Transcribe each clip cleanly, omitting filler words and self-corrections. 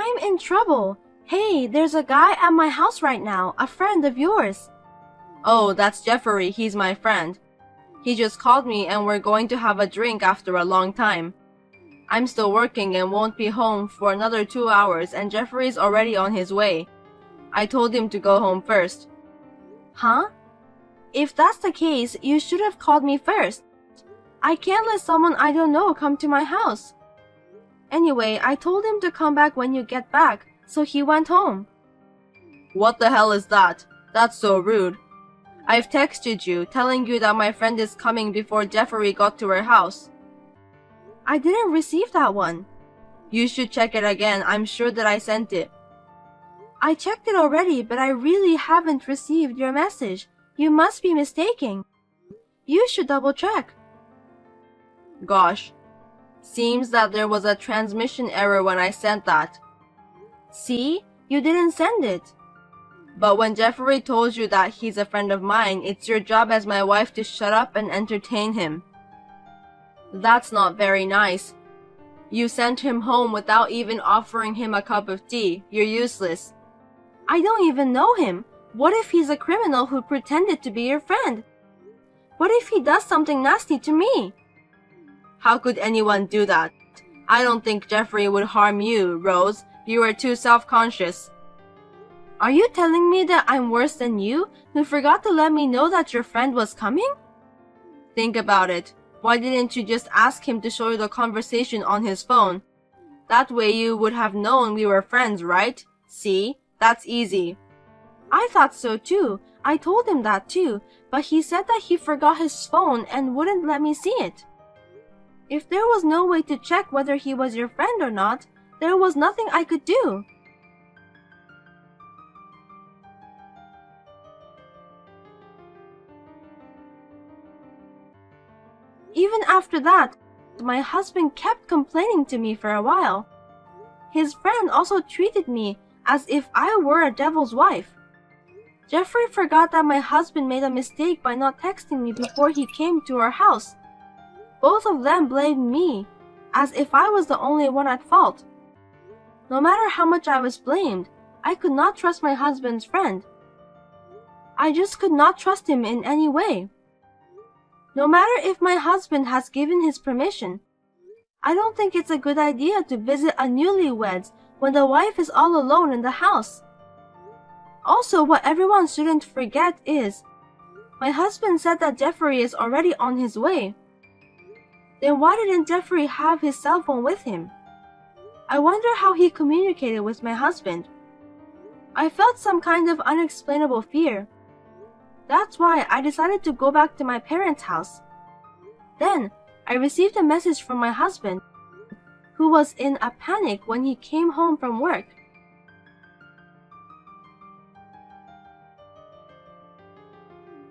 I'm in trouble. Hey, there's a guy at my house right now, a friend of yours. Oh, that's Jeffrey. He's my friend. He just called me and we're going to have a drink after a long time. I'm still working and won't be home for another 2 hours and Jeffrey's already on his way. I told him to go home first. Huh? If that's the case, you should have called me first. I can't let someone I don't know come to my house. Anyway, I told him to come back when you get back, so he went home. What the hell is that? That's so rude. I've texted you, telling you that my friend is coming before Jeffrey got to her house. I didn't receive that one. You should check it again. I'm sure that I sent it. I checked it already, but I really haven't received your message. You must be mistaken. You should double check. Gosh. Seems that there was a transmission error when I sent that. See? You didn't send it. But when Jeffrey told you that he's a friend of mine, it's your job as my wife to shut up and entertain him. That's not very nice. You sent him home without even offering him a cup of tea. You're useless. I don't even know him. What if he's a criminal who pretended to be your friend? What if he does something nasty to me? How could anyone do that? I don't think Jeffrey would harm you, Rose. You are too self-conscious. Are you telling me that I'm worse than you, who forgot to let me know that your friend was coming? Think about it. Why didn't you just ask him to show you the conversation on his phone? That way you would have known we were friends, right? See? That's easy. I thought so too. I told him that too, but he said that he forgot his phone and wouldn't let me see it. If there was no way to check whether he was your friend or not, there was nothing I could do. Even after that, my husband kept complaining to me for a while. His friend also treated me as if I were a devil's wife. Jeffrey forgot that my husband made a mistake by not texting me before he came to our house. Both of them blamed me, as if I was the only one at fault. No matter how much I was blamed, I could not trust my husband's friend. I just could not trust him in any way. No matter if my husband has given his permission, I don't think it's a good idea to visit a newlyweds when the wife is all alone in the house. Also, what everyone shouldn't forget is, my husband said that Jeffrey is already on his way. Then why didn't Jeffrey have his cell phone with him? I wonder how he communicated with my husband. I felt some kind of unexplainable fear. That's why I decided to go back to my parents' house. Then, I received a message from my husband, who was in a panic when he came home from work.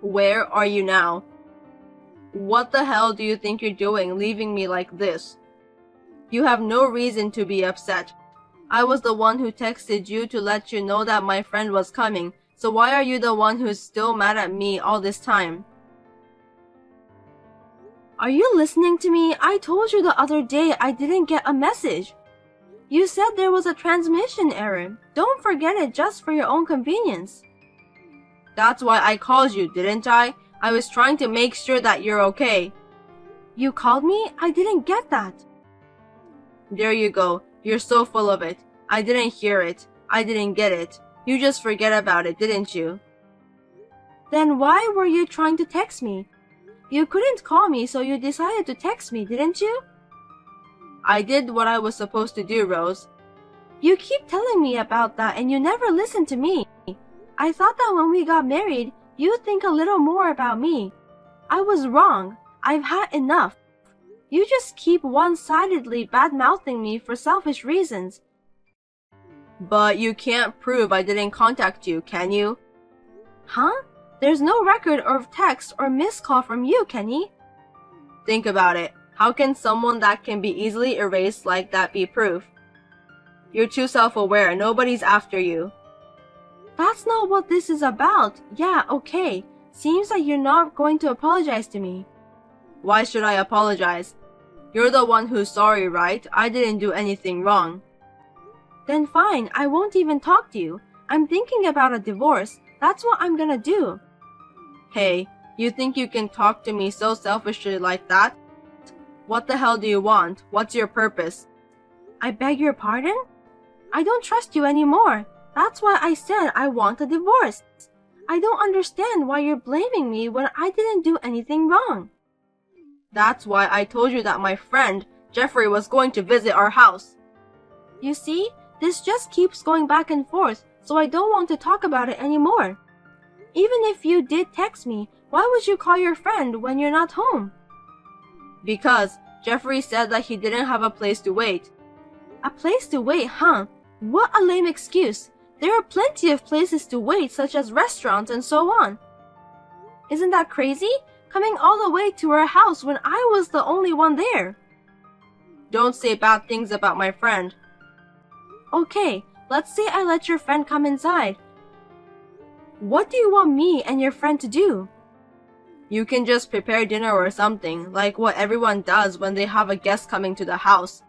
Where are you now? What the hell do you think you're doing, leaving me like this? You have no reason to be upset. I was the one who texted you to let you know that my friend was coming, so why are you the one who's still mad at me all this time? Are you listening to me? I told you the other day I didn't get a message. You said there was a transmission error. Don't forget it just for your own convenience. That's why I called you, didn't I? I was trying to make sure that you're okay. You called me? I didn't get that. There you go. You're so full of it. I didn't hear it. I didn't get it. You just forget about it, didn't you? Then why were you trying to text me? You couldn't call me, so you decided to text me, didn't you? I did what I was supposed to do, Rose. You keep telling me about that and you never listen to me. I thought that when we got married, you'd think a little more about me. I was wrong. I've had enough. You just keep one-sidedly bad-mouthing me for selfish reasons. But you can't prove I didn't contact you, can you? Huh? There's no record of text or missed call from you, Kenny. Think about it. How can someone that can be easily erased like that be proof? You're too self-aware. Nobody's after you. That's not what this is about. Yeah, okay. Seems like you're not going to apologize to me. Why should I apologize? You're the one who's sorry, right? I didn't do anything wrong. Then fine, I won't even talk to you. I'm thinking about a divorce. That's what I'm gonna do. Hey, you think you can talk to me so selfishly like that? What the hell do you want? What's your purpose? I beg your pardon? I don't trust you anymore. That's why I said I want a divorce. I don't understand why you're blaming me when I didn't do anything wrong. That's why I told you that my friend, Jeffrey, was going to visit our house. You see, this just keeps going back and forth, so I don't want to talk about it anymore. Even if you did text me, why would you call your friend when you're not home? Because Jeffrey said that he didn't have a place to wait. A place to wait, huh? What a lame excuse. There are plenty of places to wait, such as restaurants and so on. Isn't that crazy? Coming all the way to our house when I was the only one there. Don't say bad things about my friend. Okay, let's say I let your friend come inside. What do you want me and your friend to do? You can just prepare dinner or something, like what everyone does when they have a guest coming to the house.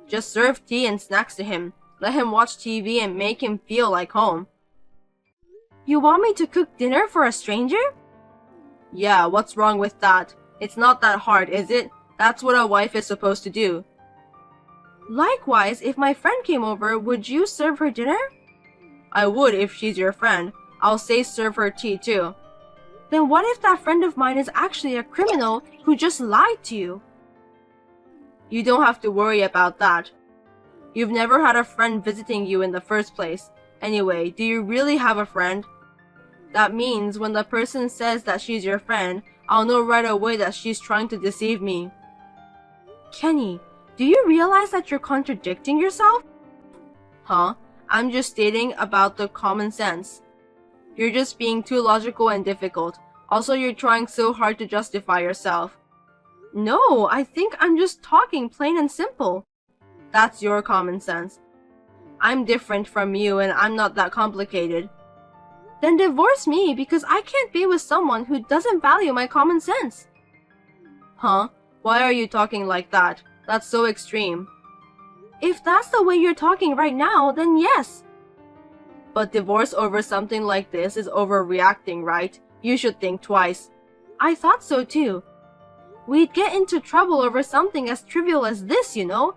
Just serve tea and snacks to him. Let him watch TV and make him feel like home. You want me to cook dinner for a stranger? Yeah, what's wrong with that? It's not that hard, is it? That's what a wife is supposed to do. Likewise, if my friend came over, would you serve her dinner? I would if she's your friend. I'll say serve her tea too. Then what if that friend of mine is actually a criminal who just lied to you? You don't have to worry about that. You've never had a friend visiting you in the first place. Anyway, do you really have a friend? That means when the person says that she's your friend, I'll know right away that she's trying to deceive me. Kenny, do you realize that you're contradicting yourself? Huh? I'm just stating about the common sense. You're just being too logical and difficult. Also, you're trying so hard to justify yourself. No, I think I'm just talking plain and simple. That's your common sense. I'm different from you and I'm not that complicated. Then divorce me because I can't be with someone who doesn't value my common sense. Huh? Why are you talking like that? That's so extreme. If that's the way you're talking right now, then yes. But divorce over something like this is overreacting, right? You should think twice. I thought so too. We'd get into trouble over something as trivial as this, you know?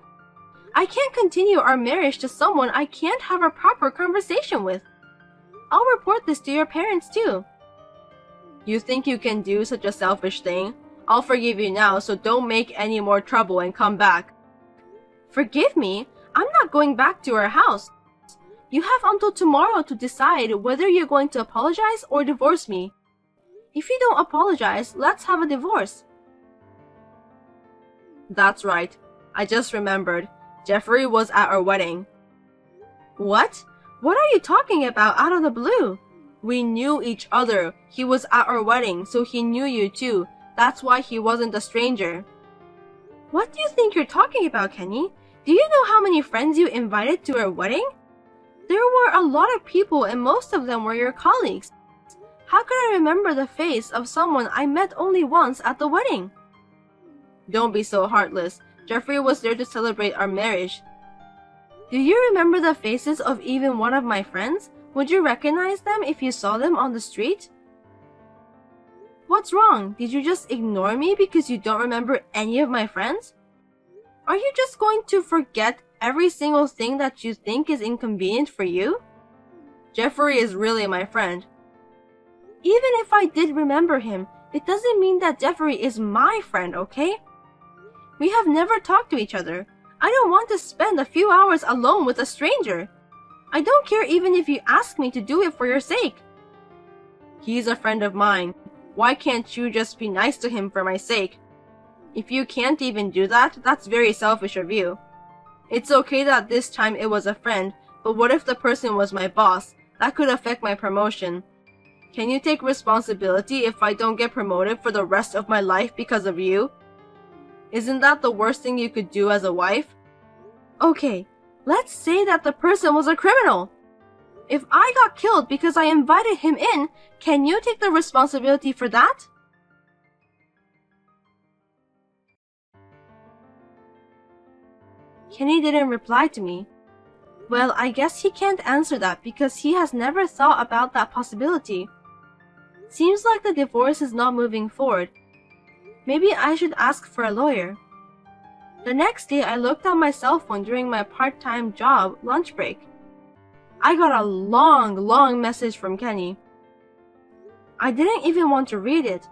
I can't continue our marriage to someone I can't have a proper conversation with. I'll report this to your parents too. You think you can do such a selfish thing? I'll forgive you now, so don't make any more trouble and come back. Forgive me? I'm not going back to our house. You have until tomorrow to decide whether you're going to apologize or divorce me. If you don't apologize, let's have a divorce. That's right. I just remembered. Jeffrey was at our wedding. What? What are you talking about out of the blue? We knew each other. He was at our wedding, so he knew you too. That's why he wasn't a stranger. What do you think you're talking about, Kenny? Do you know how many friends you invited to our wedding? There were a lot of people and most of them were your colleagues. How could I remember the face of someone I met only once at the wedding? Don't be so heartless. Jeffrey was there to celebrate our marriage. Do you remember the faces of even one of my friends? Would you recognize them if you saw them on the street? What's wrong? Did you just ignore me because you don't remember any of my friends? Are you just going to forget every single thing that you think is inconvenient for you? Jeffrey is really my friend. Even if I did remember him, it doesn't mean that Jeffrey is my friend, okay? We have never talked to each other. I don't want to spend a few hours alone with a stranger. I don't care even if you ask me to do it for your sake. He's a friend of mine. Why can't you just be nice to him for my sake? If you can't even do that, that's very selfish of you. It's okay that this time it was a friend, but what if the person was my boss? That could affect my promotion. Can you take responsibility if I don't get promoted for the rest of my life because of you? Isn't that the worst thing you could do as a wife? Okay, let's say that the person was a criminal. If I got killed because I invited him in, can you take the responsibility for that? Kenny didn't reply to me. Well, I guess he can't answer that because he has never thought about that possibility. Seems like the divorce is not moving forward. Maybe I should ask for a lawyer. The next day, I looked at my cell phone during my part-time job lunch break. I got a long message from Kenny. I didn't even want to read it.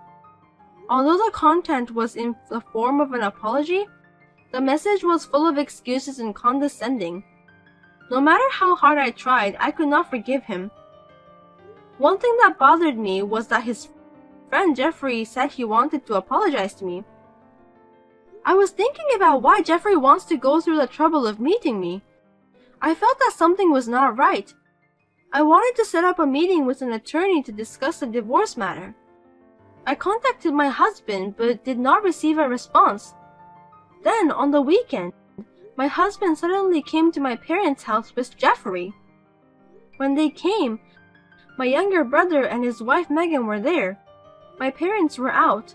Although the content was in the form of an apology, the message was full of excuses and condescending. No matter how hard I tried, I could not forgive him. One thing that bothered me was that his friend Jeffrey said he wanted to apologize to me. I was thinking about why Jeffrey wants to go through the trouble of meeting me. I felt that something was not right. I wanted to set up a meeting with an attorney to discuss the divorce matter. I contacted my husband but did not receive a response. Then, on the weekend, my husband suddenly came to my parents' house with Jeffrey. When they came, my younger brother and his wife Megan were there. My parents were out.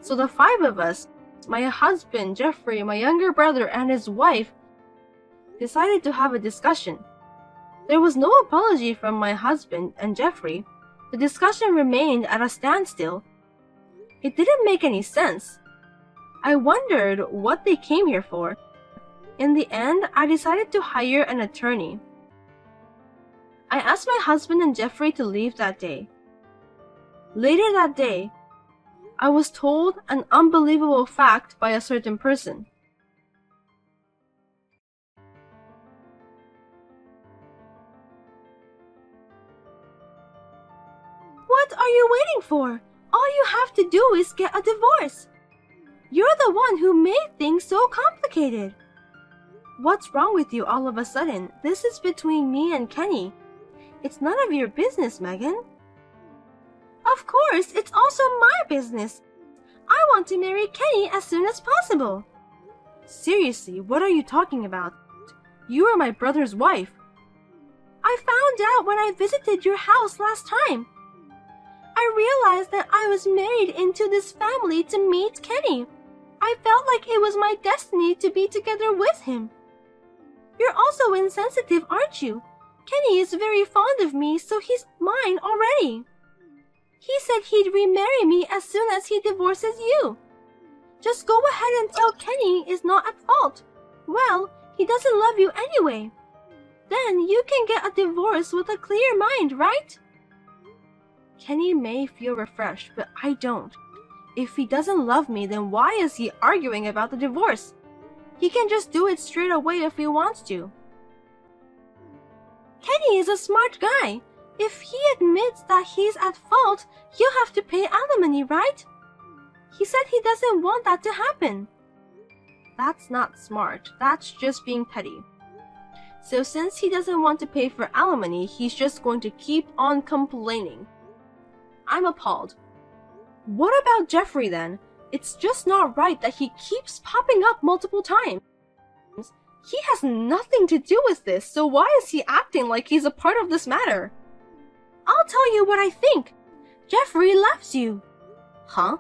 So the five of us, my husband, Jeffrey, my younger brother, and his wife, decided to have a discussion. There was no apology from my husband and Jeffrey. The discussion remained at a standstill. It didn't make any sense. I wondered what they came here for. In the end, I decided to hire an attorney. I asked my husband and Jeffrey to leave that day. Later that day, I was told an unbelievable fact by a certain person. What are you waiting for? All you have to do is get a divorce. You're the one who made things so complicated. What's wrong with you all of a sudden? This is between me and Kenny. It's none of your business, Megan. Of course, it's also my business. I want to marry Kenny as soon as possible. Seriously, what are you talking about? You are my brother's wife. I found out when I visited your house last time. I realized that I was married into this family to meet Kenny. I felt like it was my destiny to be together with him. You're also insensitive, aren't you? Kenny is very fond of me, so he's mine already. He said he'd remarry me as soon as he divorces you. Just go ahead and tell Kenny is not at fault. Well, he doesn't love you anyway. Then you can get a divorce with a clear mind, right? Kenny may feel refreshed, but I don't. If he doesn't love me, then why is he arguing about the divorce? He can just do it straight away if he wants to. Kenny is a smart guy. If he admits that he's at fault, you have to pay alimony, right? He said he doesn't want that to happen. That's not smart. That's just being petty. So since he doesn't want to pay for alimony, he's just going to keep on complaining. I'm appalled. What about Jeffrey then? It's just not right that he keeps popping up multiple times. He has nothing to do with this, so why is he acting like he's a part of this matter? I'll tell you what I think. Jeffrey loves you. Huh?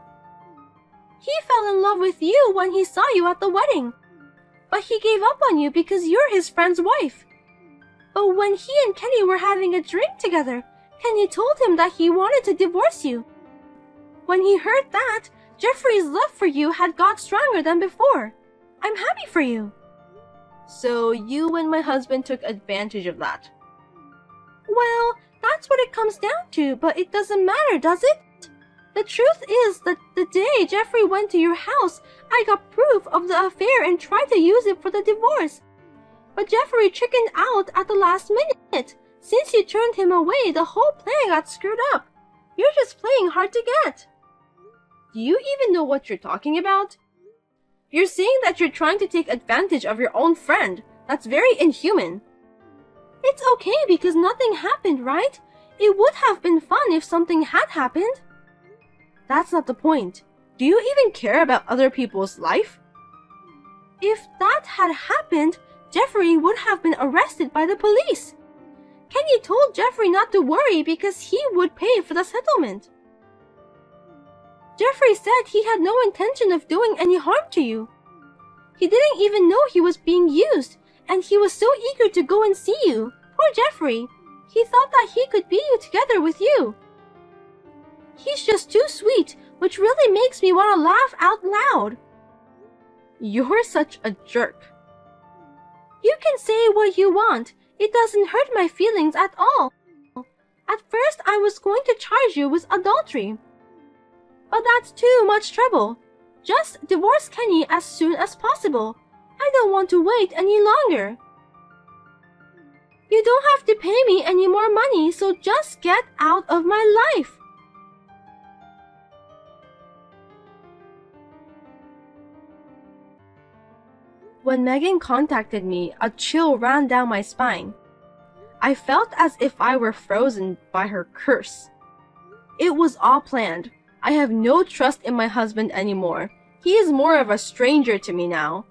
He fell in love with you when he saw you at the wedding. But he gave up on you because you're his friend's wife. But when he and Kenny were having a drink together, Kenny told him that he wanted to divorce you. When he heard that, Jeffrey's love for you had got stronger than before. I'm happy for you. So you and my husband took advantage of that. Well, that's what it comes down to, but it doesn't matter, does it? The truth is that the day Jeffrey went to your house, I got proof of the affair and tried to use it for the divorce. But Jeffrey chickened out at the last minute. Since you turned him away, the whole plan got screwed up. You're just playing hard to get. Do you even know what you're talking about? You're saying that you're trying to take advantage of your own friend. That's very inhuman. It's okay because nothing happened, right? It would have been fun if something had happened. That's not the point. Do you even care about other people's life? If that had happened, Jeffrey would have been arrested by the police. Kenny told Jeffrey not to worry because he would pay for the settlement. Jeffrey said he had no intention of doing any harm to you. He didn't even know he was being used, and he was so eager to go and see you. Poor Jeffrey. He thought that he could be together with you. He's just too sweet, which really makes me want to laugh out loud. You're such a jerk. You can say what you want. It doesn't hurt my feelings at all. At first, I was going to charge you with adultery. But that's too much trouble. Just divorce Kenny as soon as possible. I don't want to wait any longer. You don't have to pay me any more money, so just get out of my life. When Megan contacted me, a chill ran down my spine. I felt as if I were frozen by her curse. It was all planned. I have no trust in my husband anymore. He is more of a stranger to me now.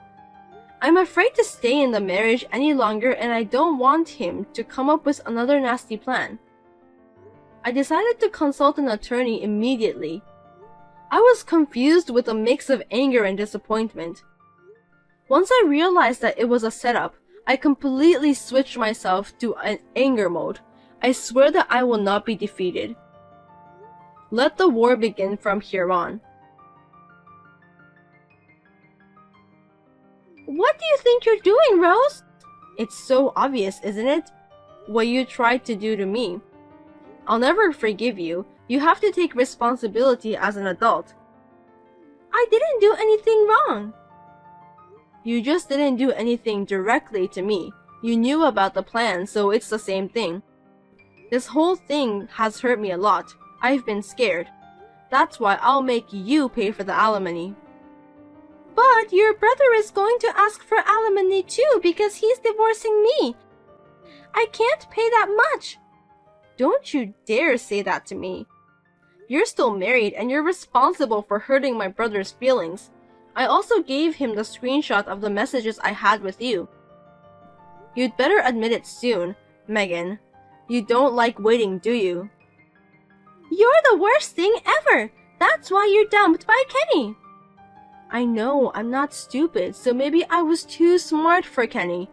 I'm afraid to stay in the marriage any longer, and I don't want him to come up with another nasty plan. I decided to consult an attorney immediately. I was confused with a mix of anger and disappointment. Once I realized that it was a setup, I completely switched myself to an anger mode. I swear that I will not be defeated. Let the war begin from here on. What do you think you're doing, Rose? It's so obvious, isn't it? What you tried to do to me. I'll never forgive you. You have to take responsibility as an adult. I didn't do anything wrong. You just didn't do anything directly to me. You knew about the plan, so it's the same thing. This whole thing has hurt me a lot. I've been scared. That's why I'll make you pay for the alimony. But your brother is going to ask for alimony too because he's divorcing me. I can't pay that much. Don't you dare say that to me. You're still married and you're responsible for hurting my brother's feelings. I also gave him the screenshot of the messages I had with you. You'd better admit it soon, Megan. You don't like waiting, do you? You're the worst thing ever. That's why you're dumped by Kenny. I know, I'm not stupid, so maybe I was too smart for Kenny.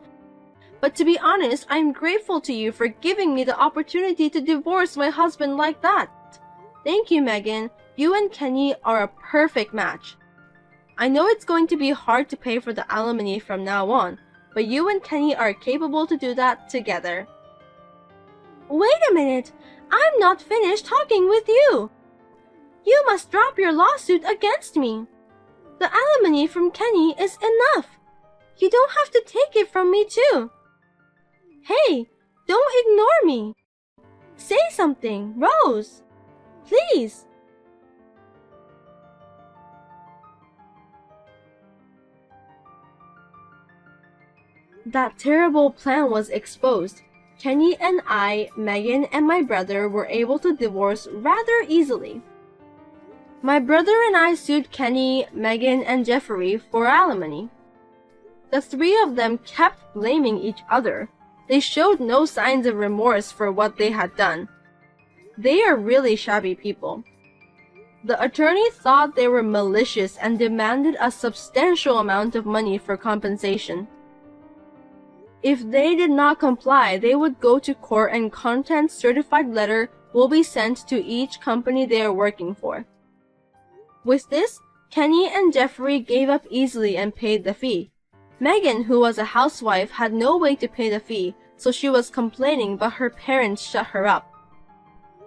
But to be honest, I'm grateful to you for giving me the opportunity to divorce my husband like that. Thank you, Megan. You and Kenny are a perfect match. I know it's going to be hard to pay for the alimony from now on, but you and Kenny are capable to do that together. Wait a minute. I'm not finished talking with you. You must drop your lawsuit against me. The alimony from Kenny is enough. You don't have to take it from me too. Hey, don't ignore me. Say something, Rose. Please. That terrible plan was exposed. Kenny and I, Megan and my brother were able to divorce rather easily. My brother and I sued Kenny, Megan, and Jeffrey for alimony. The three of them kept blaming each other. They showed no signs of remorse for what they had done. They are really shabby people. The attorney thought they were malicious and demanded a substantial amount of money for compensation. If they did not comply, they would go to court and content certified letter will be sent to each company they are working for. With this, Kenny and Jeffrey gave up easily and paid the fee. Megan, who was a housewife, had no way to pay the fee, so she was complaining, but her parents shut her up.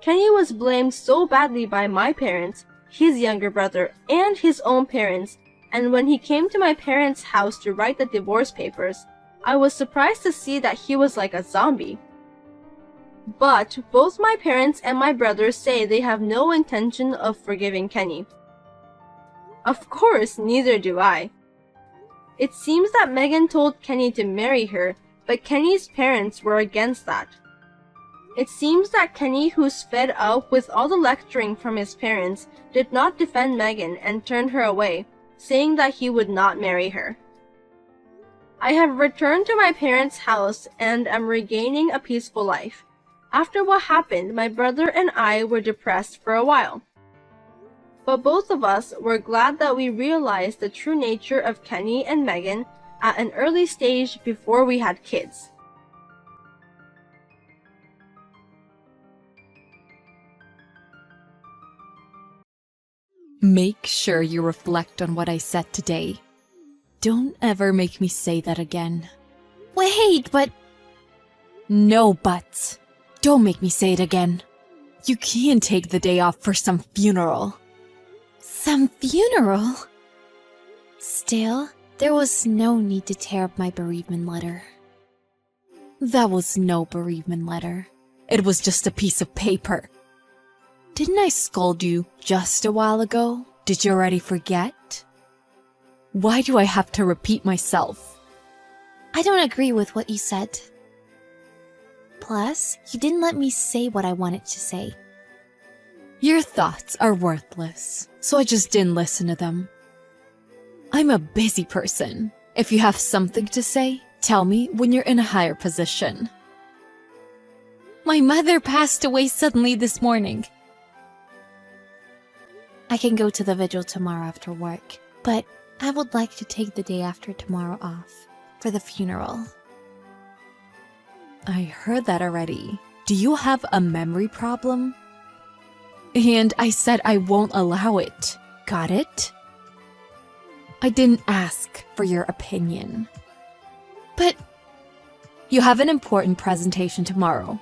Kenny was blamed so badly by my parents, his younger brother, and his own parents, and when he came to my parents' house to write the divorce papers, I was surprised to see that he was like a zombie. But both my parents and my brother say they have no intention of forgiving Kenny. Of course, neither do I. It seems that Megan told Kenny to marry her, but Kenny's parents were against that. It seems that Kenny, who's fed up with all the lecturing from his parents, did not defend Megan and turned her away, saying that he would not marry her. I have returned to my parents' house and am regaining a peaceful life. After what happened, my brother and I were depressed for a while. But both of us were glad that we realized the true nature of Kenny and Megan at an early stage before we had kids. Make sure you reflect on what I said today. Don't ever make me say that again. Wait, but... No buts. Don't make me say it again. You can't take the day off for some funeral. Some funeral? Still, there was no need to tear up my bereavement letter. That was no bereavement letter. It was just a piece of paper. Didn't I scold you just a while ago? Did you already forget? Why do I have to repeat myself? I don't agree with what you said. Plus, you didn't let me say what I wanted to say. Your thoughts are worthless, so I just didn't listen to them. I'm a busy person. If you have something to say, tell me when you're in a higher position. My mother passed away suddenly this morning. I can go to the vigil tomorrow after work, but I would like to take the day after tomorrow off for the funeral. I heard that already. Do you have a memory problem? And I said I won't allow it. Got it? I didn't ask for your opinion. But you have an important presentation tomorrow.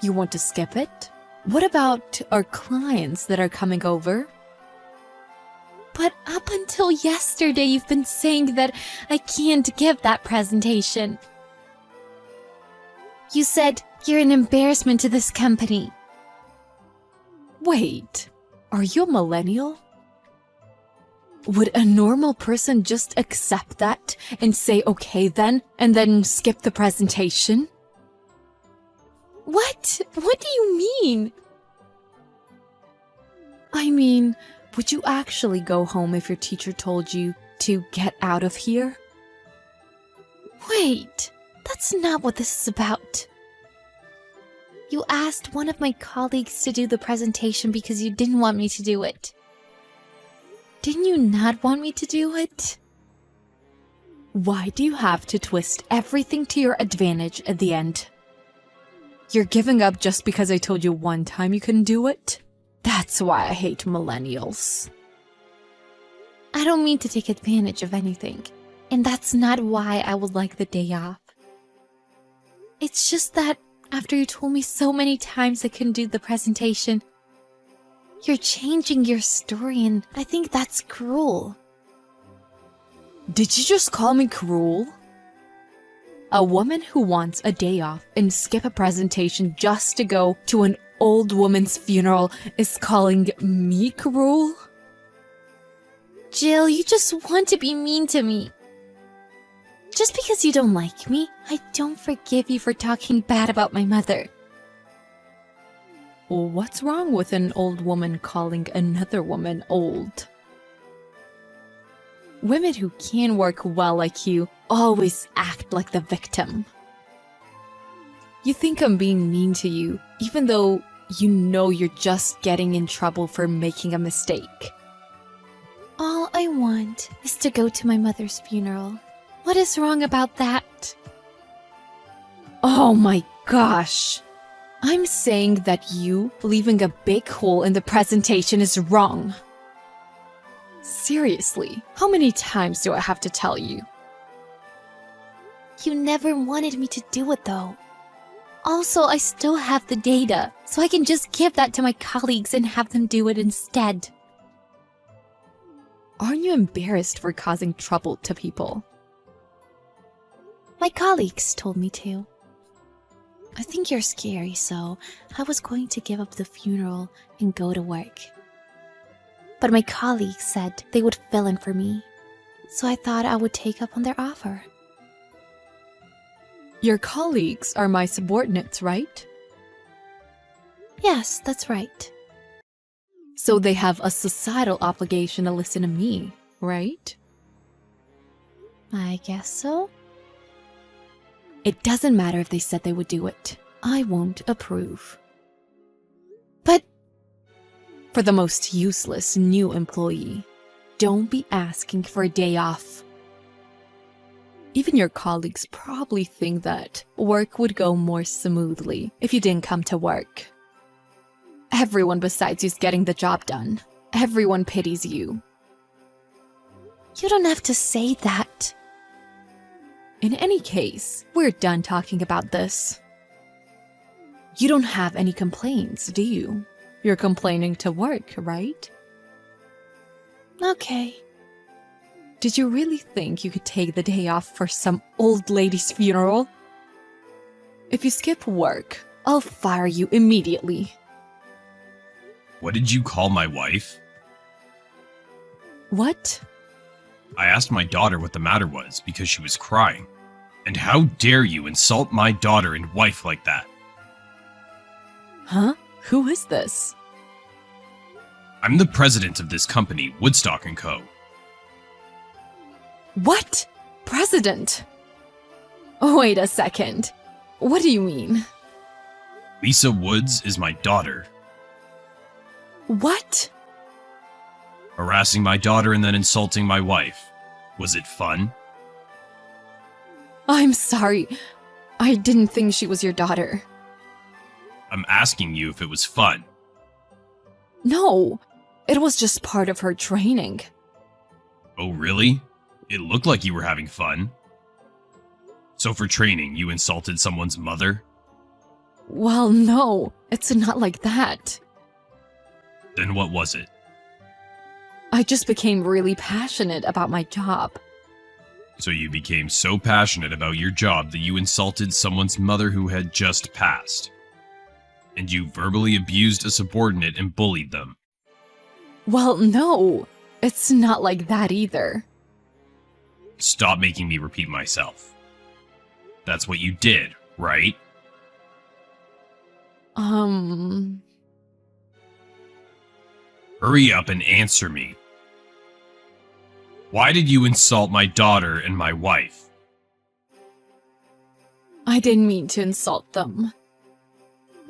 You want to skip it? What about our clients that are coming over? But up until yesterday, you've been saying that I can't give that presentation. You said you're an embarrassment to this company. Wait, are you a millennial? Would a normal person just accept that and say okay then, and then skip the presentation? What? What do you mean? I mean, would you actually go home if your teacher told you to get out of here? Wait, that's not what this is about. You asked one of my colleagues to do the presentation because you didn't want me to do it. Didn't you not want me to do it? Why do you have to twist everything to your advantage at the end? You're giving up just because I told you one time you couldn't do it? That's why I hate millennials. I don't mean to take advantage of anything, and that's not why I would like the day off. It's just that after you told me so many times I couldn't do the presentation, you're changing your story, and I think that's cruel. Did you just call me cruel? A woman who wants a day off and skip a presentation just to go to an old woman's funeral is calling me cruel? Jill, you just want to be mean to me. Just because you don't like me, I don't forgive you for talking bad about my mother. Well, what's wrong with an old woman calling another woman old? Women who can work well like you always act like the victim. You think I'm being mean to you, even though you know you're just getting in trouble for making a mistake. All I want is to go to my mother's funeral. What is wrong about that? Oh my gosh! I'm saying that you leaving a big hole in the presentation is wrong. Seriously, how many times do I have to tell you? You never wanted me to do it though. Also, I still have the data, so I can just give that to my colleagues and have them do it instead. Aren't you embarrassed for causing trouble to people? My colleagues told me to. I think you're scary, so I was going to give up the funeral and go to work. But my colleagues said they would fill in for me, so I thought I would take up on their offer. Your colleagues are my subordinates, right? Yes, that's right. So they have a societal obligation to listen to me, right? I guess so. It doesn't matter if they said they would do it. I won't approve. But for the most useless new employee, don't be asking for a day off. Even your colleagues probably think that work would go more smoothly if you didn't come to work. Everyone besides you's getting the job done. Everyone pities you. You don't have to say that. In any case, we're done talking about this. You don't have any complaints, do you? You're complaining to work, right? Okay. Did you really think you could take the day off for some old lady's funeral? If you skip work, I'll fire you immediately. What did you call my wife? What? I asked my daughter what the matter was because she was crying. And how dare you insult my daughter and wife like that? Huh? Who is this? I'm the president of this company, Woodstock & Co. What? President? Oh, wait a second. What do you mean? Lisa Woods is my daughter. What? Harassing my daughter and then insulting my wife. Was it fun? I'm sorry. I didn't think she was your daughter. I'm asking you if it was fun. No, it was just part of her training. Oh, really? It looked like you were having fun. So for training, you insulted someone's mother? Well, no, it's not like that. Then what was it? I just became really passionate about my job. So you became so passionate about your job that you insulted someone's mother who had just passed. And you verbally abused a subordinate and bullied them. Well, no, it's not like that either. Stop making me repeat myself. That's what you did, right? Hurry up and answer me. Why did you insult my daughter and my wife? I didn't mean to insult them.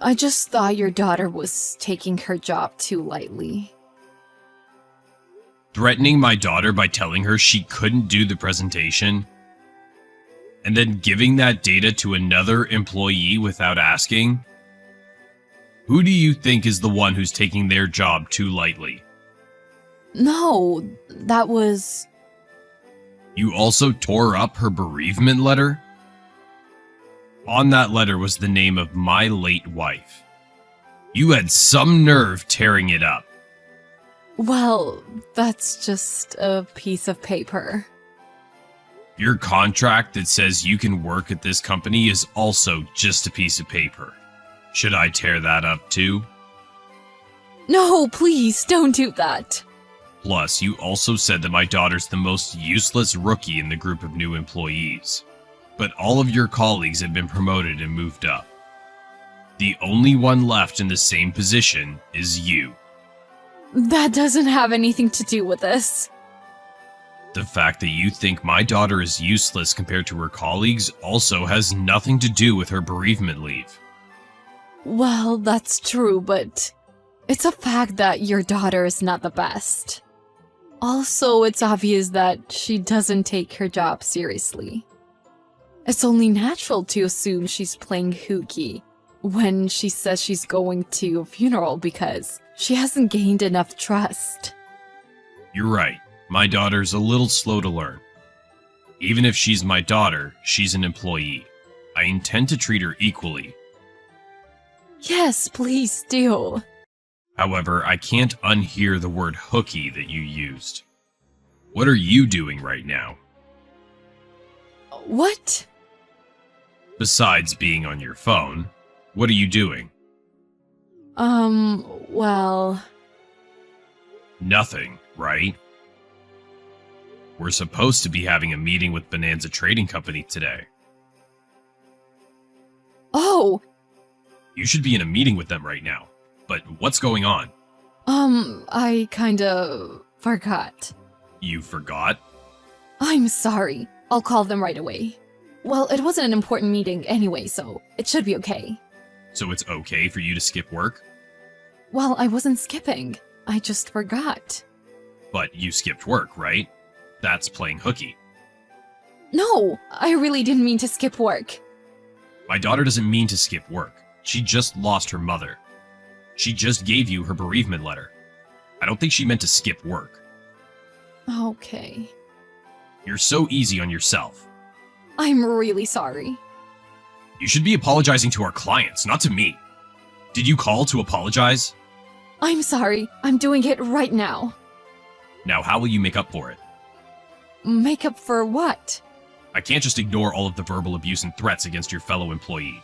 I just thought your daughter was taking her job too lightly. Threatening my daughter by telling her she couldn't do the presentation? And then giving that data to another employee without asking? Who do you think is the one who's taking their job too lightly? No, that was... You also tore up her bereavement letter? On that letter was the name of my late wife. You had some nerve tearing it up. Well, that's just a piece of paper. Your contract that says you can work at this company is also just a piece of paper. Should I tear that up too? No, please, don't do that. Plus, you also said that my daughter's the most useless rookie in the group of new employees. But all of your colleagues have been promoted and moved up. The only one left in the same position is you. That doesn't have anything to do with this. The fact that you think my daughter is useless compared to her colleagues also has nothing to do with her bereavement leave. Well, that's true, but it's a fact that your daughter is not the best. Also, it's obvious that she doesn't take her job seriously. It's only natural to assume she's playing hooky when she says she's going to a funeral because she hasn't gained enough trust. You're right. My daughter's a little slow to learn. Even if she's my daughter, she's an employee. I intend to treat her equally. Yes, please do. However, I can't unhear the word hooky that you used. What are you doing right now? What? Besides being on your phone, what are you doing? Well... Nothing, right? We're supposed to be having a meeting with Bonanza Trading Company today. Oh! You should be in a meeting with them right now. But what's going on? I kinda forgot. You forgot? I'm sorry. I'll call them right away. Well, it wasn't an important meeting anyway, so it should be okay. So it's okay for you to skip work? Well, I wasn't skipping. I just forgot. But you skipped work, right? That's playing hooky. No, I really didn't mean to skip work. My daughter doesn't mean to skip work. She just lost her mother. She just gave you her bereavement letter. I don't think she meant to skip work. Okay. You're so easy on yourself. I'm really sorry. You should be apologizing to our clients, not to me. Did you call to apologize? I'm sorry. I'm doing it right now. Now, how will you make up for it? Make up for what? I can't just ignore all of the verbal abuse and threats against your fellow employee.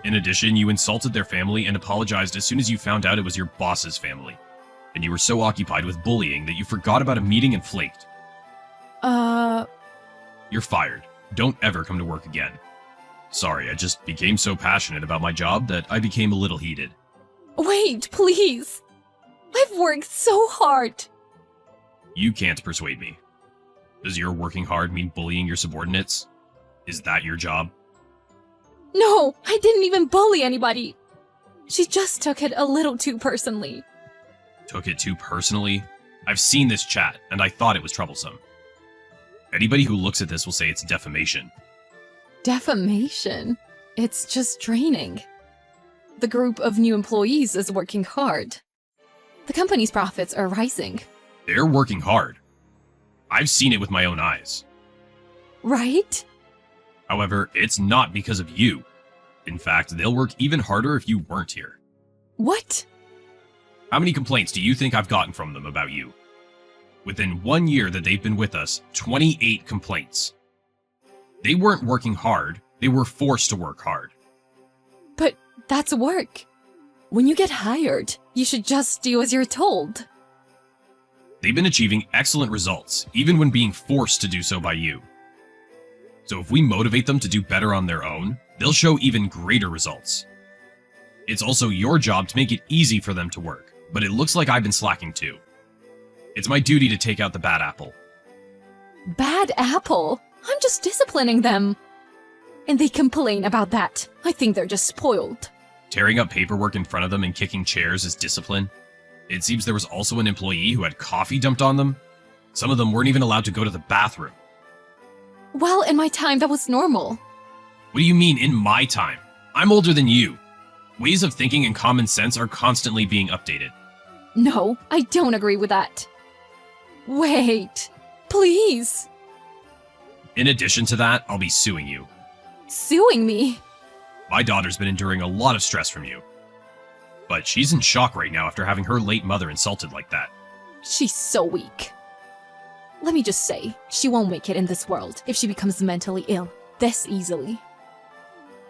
In addition, you insulted their family and apologized as soon as you found out it was your boss's family. And you were so occupied with bullying that you forgot about a meeting and flaked. You're fired. Don't ever come to work again. Sorry, I just became so passionate about my job that I became a little heated. Wait, please. I've worked so hard. You can't persuade me. Does your working hard mean bullying your subordinates? Is that your job? No, I didn't even bully anybody. She just took it a little too personally. Took it too personally? I've seen this chat, and I thought it was troublesome. Anybody who looks at this will say it's defamation. Defamation? It's just draining. The group of new employees is working hard. The company's profits are rising. They're working hard. I've seen it with my own eyes. Right? However, it's not because of you. In fact, they'll work even harder if you weren't here. What? How many complaints do you think I've gotten from them about you? Within 1 year that they've been with us, 28 complaints. They weren't working hard, they were forced to work hard. But that's work. When you get hired, you should just do as you're told. They've been achieving excellent results, even when being forced to do so by you. So if we motivate them to do better on their own, they'll show even greater results. It's also your job to make it easy for them to work, but it looks like I've been slacking too. It's my duty to take out the bad apple. Bad apple? I'm just disciplining them. And they complain about that. I think they're just spoiled. Tearing up paperwork in front of them and kicking chairs is discipline. It seems there was also an employee who had coffee dumped on them. Some of them weren't even allowed to go to the bathroom. Well, in my time, that was normal. What do you mean, in my time? I'm older than you. Ways of thinking and common sense are constantly being updated. No, I don't agree with that. Wait, please. In addition to that, I'll be suing you. Suing me? My daughter's been enduring a lot of stress from you. But she's in shock right now after having her late mother insulted like that. She's so weak. Let me just say, she won't make it in this world if she becomes mentally ill this easily.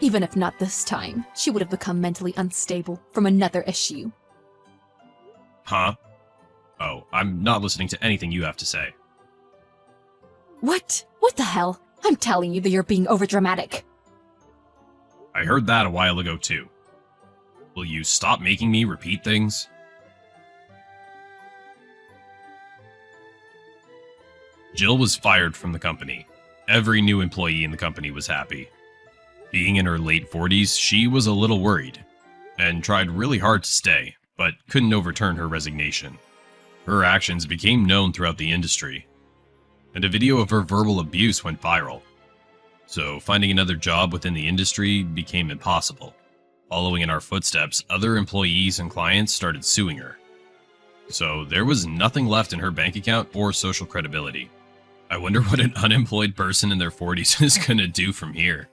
Even if not this time, she would have become mentally unstable from another issue. Huh? Oh, I'm not listening to anything you have to say. What? What the hell? I'm telling you that you're being overdramatic. I heard that a while ago too. Will you stop making me repeat things? Jill was fired from the company. Every new employee in the company was happy. Being in her late 40s, she was a little worried, and tried really hard to stay, but couldn't overturn her resignation. Her actions became known throughout the industry, and a video of her verbal abuse went viral. So finding another job within the industry became impossible. Following in our footsteps, other employees and clients started suing her. So there was nothing left in her bank account or social credibility. I wonder what an unemployed person in their 40s is gonna do from here.